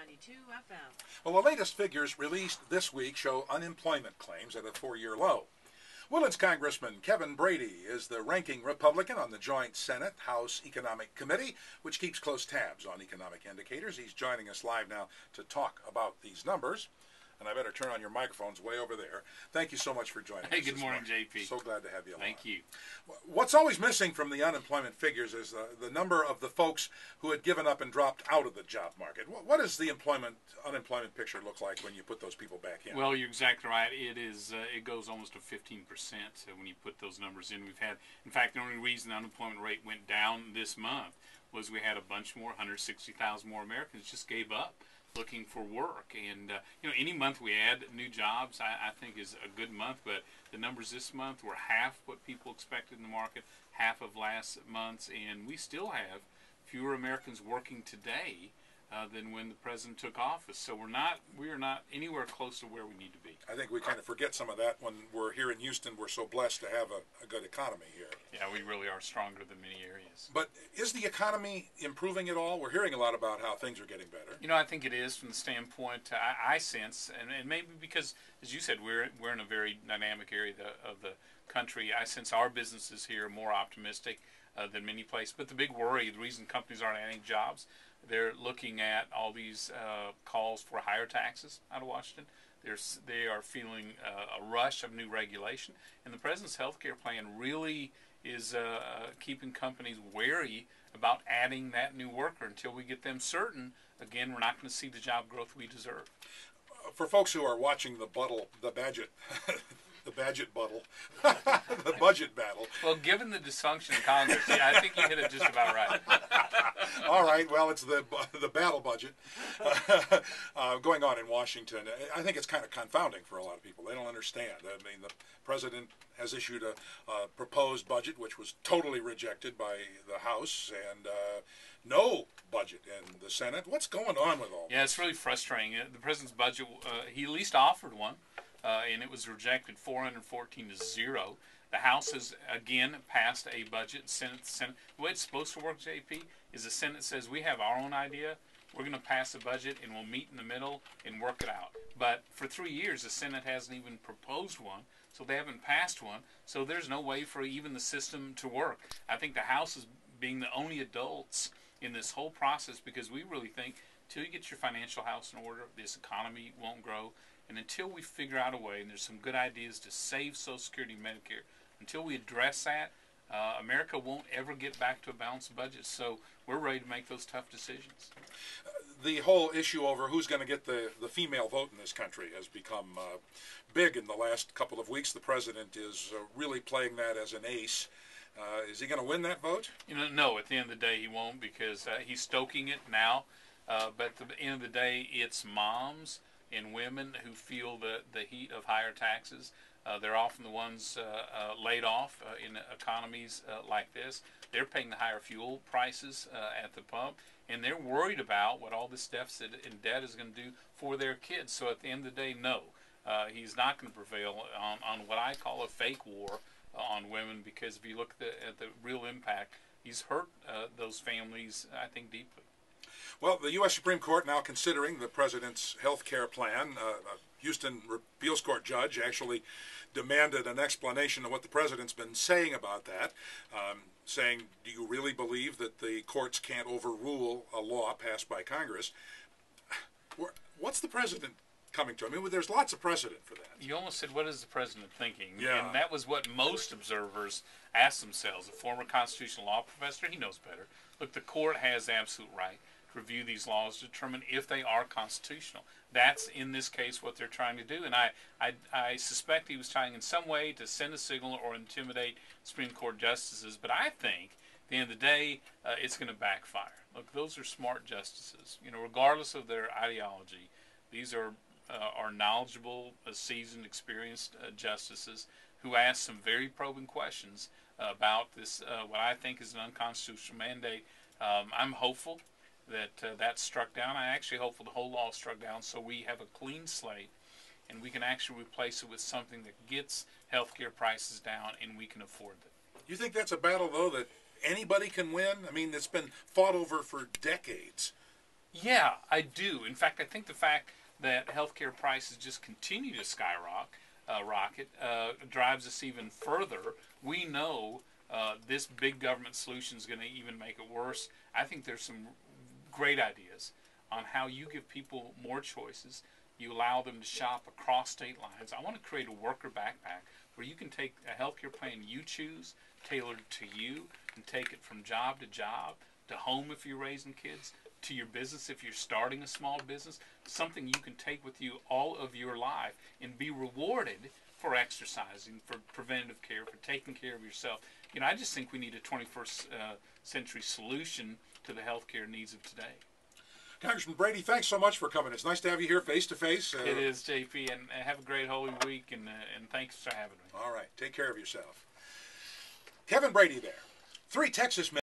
92 FM. Well, the latest figures released this week show unemployment claims at a four-year low. Woodlands Congressman Kevin Brady is the ranking Republican on the joint Senate-House Economic Committee, which keeps close tabs on economic indicators. He's joining us live now to talk about these numbers. And I better turn on your microphones way over there. Thank you so much for joining us. Hey, good morning, JP. So glad to have you along. Thank you. What's always missing from the unemployment figures is the number of the folks who had given up and dropped out of the job market. What does the unemployment picture look like when you put those people back in? Well, you're exactly right. It is. It goes almost to 15% when you put those numbers in. In fact, the only reason the unemployment rate went down this month was we had a bunch more, 160,000 more Americans just gave up looking for work. And any month we add new jobs, I think is a good month, but the numbers this month were half what people expected in the market, half of last month's, and we still have fewer Americans working today than when the president took office. So we are not anywhere close to where we need to be. I think we kind of forget some of that when we're here in Houston. We're so blessed to have a good economy here. Yeah, we really are stronger than many areas. But is the economy improving at all? We're hearing a lot about how things are getting better. I think it is from the standpoint I sense, and maybe because, as you said, we're in a very dynamic area of the country. I sense our businesses here are more optimistic than many places. But the big worry, the reason companies aren't adding jobs, they're looking at all these calls for higher taxes out of Washington. They are feeling a rush of new regulation, and the president's health care plan really is keeping companies wary about adding that new worker until we get them certain. Again, we're not going to see the job growth we deserve. For folks who are watching the budget, the budget battle. Well, given the dysfunction in Congress, yeah, I think you hit it just about right. All right, well, it's the battle budget going on in Washington. I think it's kind of confounding for a lot of people. They don't understand. I mean, the president has issued a proposed budget, which was totally rejected by the House, and no budget in the Senate. What's going on with all this? Yeah, it's really frustrating. The president's budget, he at least offered one. And it was rejected 414 to 0. The House has again passed a budget. Senate. The way it's supposed to work, JP, is the Senate says we have our own idea. We're going to pass a budget and we'll meet in the middle and work it out. But for 3 years, the Senate hasn't even proposed one, so they haven't passed one. So there's no way for even the system to work. I think the House is being the only adults in this whole process because we really think until you get your financial house in order, this economy won't grow. And until we figure out a way, and there's some good ideas to save Social Security and Medicare, until we address that, America won't ever get back to a balanced budget. So we're ready to make those tough decisions. The whole issue over who's going to get the female vote in this country has become big in the last couple of weeks. The president is really playing that as an ace. Is he going to win that vote? No. At the end of the day, he won't because he's stoking it now. But at the end of the day, it's moms and women who feel the heat of higher taxes. They're often the ones laid off in economies like this. They're paying the higher fuel prices at the pump, and they're worried about what all this deficit and debt is going to do for their kids. So at the end of the day, no, he's not going to prevail on what I call a fake war on women, because if you look at the real impact, he's hurt those families, I think, deeply. Well, the U.S. Supreme Court now considering the president's health care plan. A Houston appeals court judge actually demanded an explanation of what the president's been saying about that, saying, do you really believe that the courts can't overrule a law passed by Congress? What's the president coming to? I mean, there's lots of precedent for that. You almost said, what is the president thinking? Yeah. And that was what most observers asked themselves. A former constitutional law professor, he knows better. Look, the court has absolute right to review these laws to determine if they are constitutional. That's, in this case, what they're trying to do. And I suspect he was trying in some way to send a signal or intimidate Supreme Court justices. But I think, at the end of the day, it's going to backfire. Look, those are smart justices. Regardless of their ideology, these are knowledgeable, seasoned, experienced justices who ask some very probing questions about this, what I think is an unconstitutional mandate. I'm hopeful that that's struck down. I actually hope the whole law is struck down so we have a clean slate and we can actually replace it with something that gets healthcare prices down and we can afford it. You think that's a battle, though, that anybody can win? I mean, it's been fought over for decades. Yeah, I do. In fact, I think the fact that healthcare prices just continue to rocket, drives us even further. We know this big government solution is going to even make it worse. I think there's some great ideas on how you give people more choices. You allow them to shop across state lines. I want to create a worker backpack where you can take a healthcare plan you choose, tailored to you, and take it from job to home if you're raising kids, to your business if you're starting a small business, something you can take with you all of your life and be rewarded for exercising, for preventative care, for taking care of yourself. You know, I just think we need a 21st century solution to the healthcare needs of today. Congressman Brady, thanks so much for coming. It's nice to have you here face to face. It is, JP, and have a great Holy Week, and thanks for having me. All right, take care of yourself. Kevin Brady there. 3 Texas men